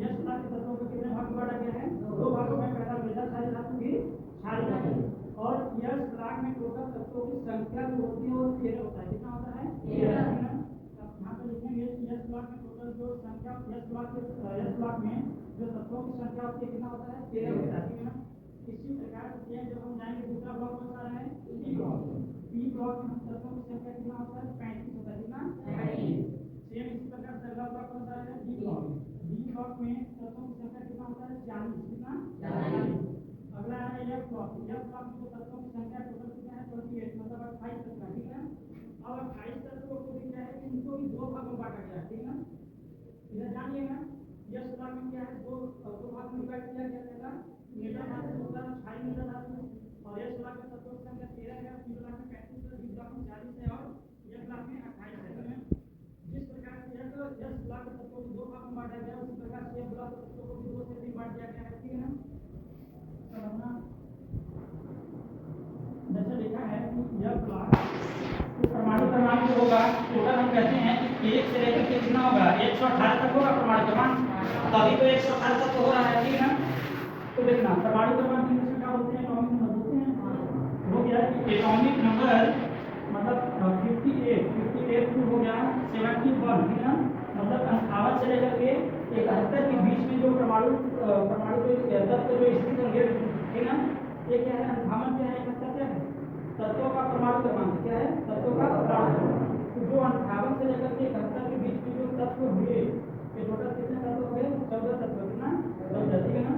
Yes block के तत्वों को कितने भाग में बांटा गया है? दो भागों में। पहला मृदा क्षारीय धातु की क्षारीय धातु, और यस ब्लॉक में टोटल तत्वों की संख्या जो होती है वो 13 होता है। कितना होता है? 13। यहाँ पे लिखेंगे यस ब्लॉक में टोटल जो संख्या यस ब्लॉक में जो तत्वों की संख्या होती है कितना होता है? 13 होता है। ठीक है ना? इसी प्रकार से जब हम जाएंगे दूसरा ब्लॉक कौन सा है? B block. बी ब्लॉक में तत्वों की संख्या कितना होता है? 35 होता है। कितना? 35। सेम इसी प्रकार से अगला ब्लॉक कौन सा है? D block. डी ब्लॉक में तत्वों की संख्या कितना होता है? 40। कितना? 40। अगला है एफ ब्लॉक। एफ ब्लॉक में तत्वों की संख्या टोटल कितना है? 28, मतलब 28 तत्व है। ठीक है? अब 28 तत्वों को भी क्या है कि इनको भी दो भागों में बांटा गया है। ठीक है? इधर जानिएगा यस ब्लॉक में क्या है? दो भाग में डिवाइड किया गया है। मृदा धातु दूसरा क्षारीय मृदा धातु, और यस ब्लॉक में तत्वों की संख्या 13 है, बी ब्लॉक में 35 है, डी ब्लॉक में 40 है, और एफ ब्लॉक में 28 है। जिस प्रकार से यस ब्लॉक के तत्वों को दो भाग में बांटा गया उसी प्रकार से एफ ब्लॉक के तत्वों को भी दो से भी बांट दिया गया है। ठीक है ना? अब अपना जैसे लिखा है कि यह ब्लॉक परमाणु क्रमांक जो होगा टोटल हम कहते हैं कि 1 से लेकर के कितना होगा? 118 तक होगा परमाणु क्रमांक। तभी तो 118 तक हो रहा है। ठीक है ना? तो देखना परमाणु क्रमांक इंग्लिश में क्या बोलते हैं? एटॉमिक नंबर बोलते हैं। हो गया कि एटॉमिक नंबर मतलब 58 हो गया 71। ठीक है ना? मतलब 58 से लेकर के 71 के बीच में जो परमाणु तत्व जो स्थित होंगे। ठीक है ना? ये क्या है? अंठावन क्या है? क्या है? तत्वों का परमाणु क्रमांक क्या है? तत्वों का परमाणु क्रमांक। तो जो 58 से लेकर के 71 के बीच में जो तत्व हुए ये टोटल कितने तत्व हो गए? 14 तत्व। कितना? 14। ठीक है ना?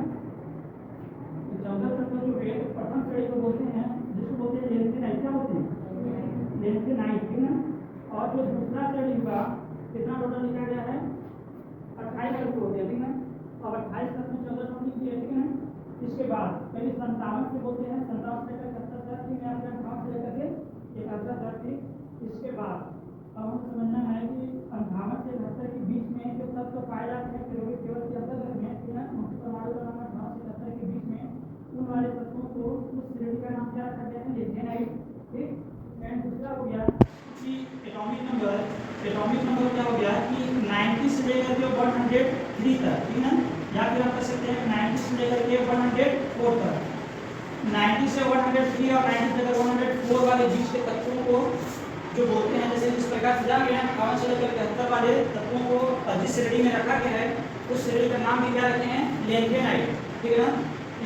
14 तत्व जो है प्रथम श्रेणी को बोलते हैं, जिसको बोलते हैं लेंथेनाइट। क्या बोलते हैं? लेंथेनाइट। ठीक है ना? और जो दूसरा श्रेणी का कितना टोटल लिखा गया है? 28 तत्व हो गया। ठीक है? अब 28 तत्व में 14 टोटल किया। ठीक है? इसके बाद पहले 57 से बोलते हैं, 57 से लेकर 71 तक, 58 से लेकर के 71 तक। इसके बाद अब हमें समझना है कि 58 से 71 के बीच में जो तत्व पाए जाते हैं केवल के अंतर्गत में परमाणु क्रमांक 58 से 71 के बीच में उन वाले तत्वों को उस श्रेणी का नाम क्या रखा गया है? लेंथेनाइट। ठीक? एंड दूसरा हो गया कि एटॉमिक नंबर क्या हो गया कि 90 से लेकर के 103 तक। ठीक है ना? या फिर आप कह सकते हैं 90 से लेकर के 104 तक। 90 से 103 और 90 से लेकर 104 वाले बीच के तत्वों को जो बोलते हैं, जैसे इस प्रकार से जान गया 58 से लेकर 71 वाले तत्वों को जिस श्रेणी में रखा गया है उस श्रेणी का नाम भी क्या रखे हैं? लेंथेनाइट। ठीक है ना?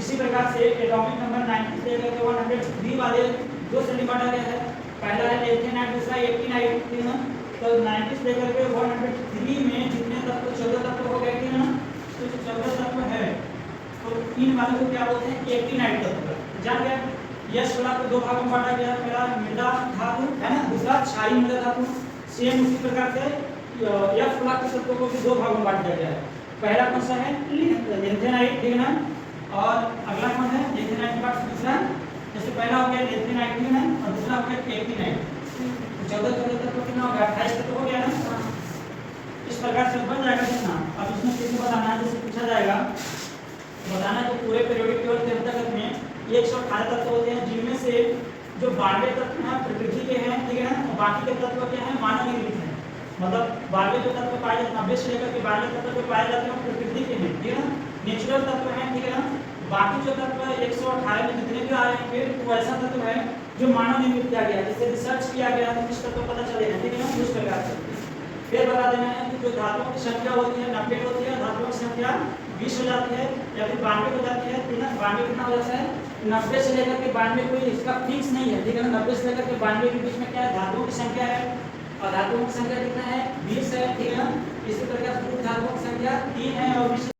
इसी प्रकार से एटॉमिक नंबर 90 से लेकर 103 वाले दो श्रेणी बांटा गया है। पहला है लेंथेनाइट, दूसरा 89। ठीक है ना? तो 90 से लेकर के 103 में जितने तत्व 14 तत्व हो गए। ठीक है ना? तो जो 14 तत्व है तो इन वालों को क्या बोलते हैं? 89 तत्व। जान गया? यस ब्लॉक को दो भागों में बांटा गया। पहला मृदा धातु है ना, दूसरा क्षारीय मृदा धातु। सेम उसी प्रकार से एफ ब्लॉक के तत्वों को भी दो भागों में बांट दिया गया है। पहला कौन सा है? लेंथेनाइट। ठीक है ना? और अगला कौन है? लेंथेनाइट के बाद दूसरा, जैसे पहला हो गया लेंथेनाइट। ठीक है ना? और दूसरा हो गया 89। 14 तत्व कितना हो गया? 28 तत्व हो गया ना? इस प्रकार से बन जाएगा। देखना अब इसमें कैसे बताना है, जैसे पूछा जाएगा बताना कि पूरे पीरियोडिक टेबल के अंतर्गत में 118 तत्व होते हैं, जिनमें से जो 92 तत्व हैं प्रकृति के हैं। ठीक है ना? और बाकी के तत्व क्या हैं? मानव निर्मित हैं। मतलब 92 जो तत्व पाए जाते हैं, 90 से लेकर के 92 तत्व जो पाए जाते हैं प्रकृति के हैं। ठीक है ना? नेचुरल तत्व हैं। ठीक है ना? बाकी जो तत्व 118 में जितने भी आ रहे हैं फिर वो ऐसा तत्व है जो मानव निर्मित किया गया है, जिससे रिसर्च किया गया है, कुछ तत्व पता चलेगा। ठीक है ना? उस प्रकार से फिर बता देना है कि जो धातुओं की संख्या होती है 90 होती है, धातुओं की संख्या 20 हो जाती है या फिर 92 हो जाती है। ठीक है? 92 कितना हो जाता है? 90 से लेकर के 92 कोई इसका फिक्स नहीं है। ठीक है ना? 90 से लेकर के 92 के बीच में क्या है? धातुओं की संख्या है, और धातुओं की संख्या कितना है? 20 है। ठीक है ना? इसी प्रकार धातुओं की संख्या 3 है और 20